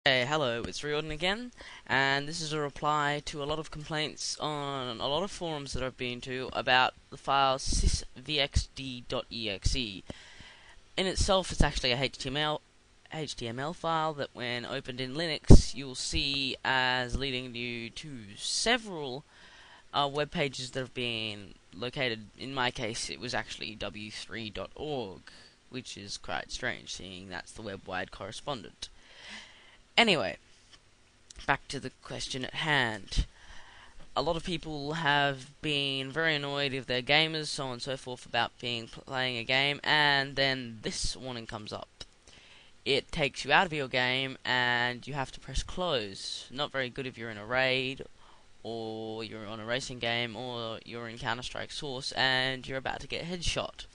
Hey, hello, it's Riordan again, and this is a reply to a lot of complaints on a lot of forums that I've been to about the file SYSVXD.exe. In itself, it's actually a HTML file that when opened in Linux, you'll see as leading you to several web pages that have been located. In my case, it was actually w3.org, which is quite strange, seeing that's the web-wide correspondent. Anyway, back to the question at hand. A lot of people have been very annoyed if they're gamers, so on and so forth, about playing a game, and then this warning comes up. It takes you out of your game, and you have to press close. Not very good if you're in a raid, or you're on a racing game, or you're in Counter-Strike Source, and you're about to get headshot.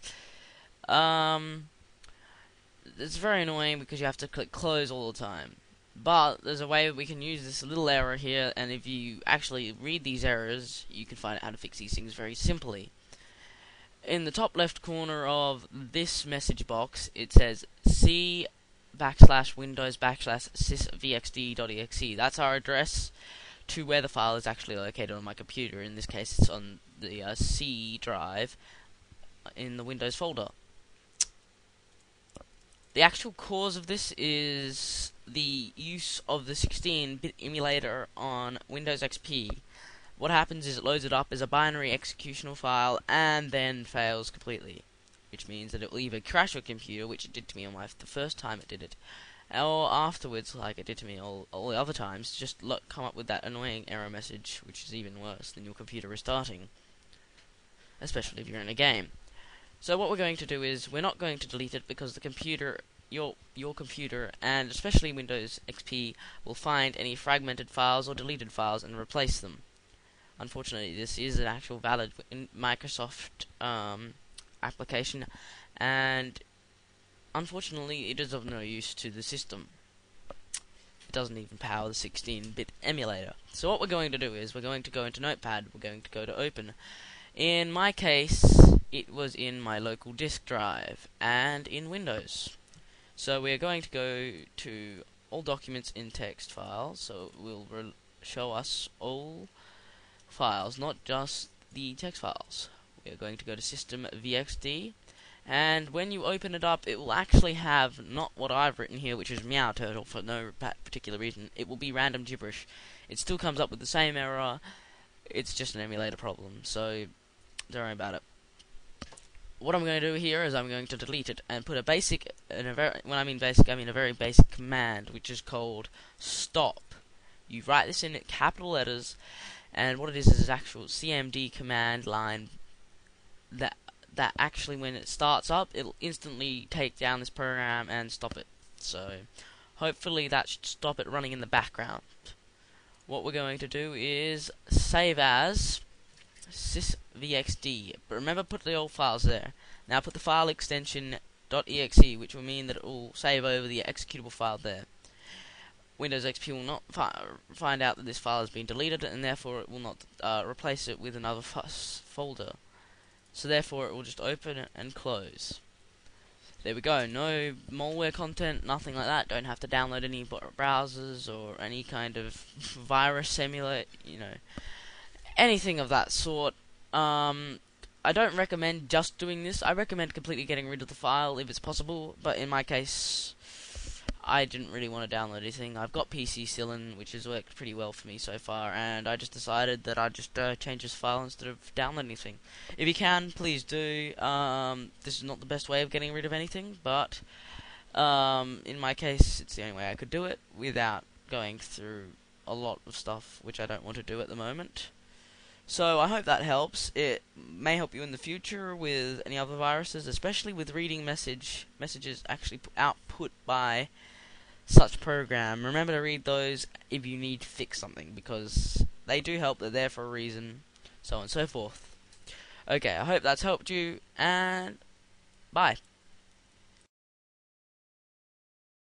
It's very annoying because you have to click close all the time. But there's a way we can use this little error here, and if you actually read these errors, you can find out how to fix these things very simply. In the top left corner of this message box, it says c/windows/sysvxd.exe. That's our address to where the file is actually located on my computer. In this case, it's on the C drive in the Windows folder. The actual cause of this is the use of the 16-bit emulator on Windows XP. What happens is it loads it up as a binary executional file and then fails completely, which means that it will either crash your computer, which it did to me on the first time it did it, or afterwards, like it did to me all the other times, just come up with that annoying error message, which is even worse than your computer restarting, especially if you're in a game. So what we're going to do is we're not going to delete it because the computer, your computer, and especially Windows XP, will find any fragmented files or deleted files and replace them. Unfortunately, this is an actual valid Microsoft application, and unfortunately, it is of no use to the system. It doesn't even power the 16-bit emulator. So what we're going to do is we're going to go into Notepad. We're going to go to Open. In my case, it was in my local disk drive and in Windows. So we're going to go to all documents in text files, so it will show us all files, not just the text files. We're going to go to SYSVXD, and when you open it up, it will actually have not what I've written here, which is meow turtle for no particular reason. It will be random gibberish. It still comes up with the same error. It's just an emulator problem, so don't worry about it. What I'm going to do here is I'm going to delete it and put a basic, when I mean basic, I mean a very basic command, which is called stop. You write this in capital letters, and what it is actual CMD command line that actually, when it starts up, it'll instantly take down this program and stop it. So hopefully that should stop it running in the background. What we're going to do is save as SYSVXD, but remember, put the old files there. Now put the file extension .exe, which will mean that it will save over the executable file there. Windows XP will not find out that this file has been deleted, and therefore it will not replace it with another folder. So therefore it will just open and close. There we go. No malware content, nothing like that. Don't have to download any browsers or any kind of virus emulate, anything of that sort. I don't recommend just doing this. I recommend completely getting rid of the file if it's possible, but in my case, I didn't really want to download anything. I've got PC Cillin, which has worked pretty well for me so far, and I just decided that I'd just change this file instead of downloading anything. If you can, please do. This is not the best way of getting rid of anything, but in my case, it's the only way I could do it without going through a lot of stuff, which I don't want to do at the moment. So I hope that helps. It may help you in the future with any other viruses, especially with reading messages actually output by such program. Remember to read those if you need to fix something, because they do help. They're there for a reason, so on and so forth. Okay, I hope that's helped you, and bye.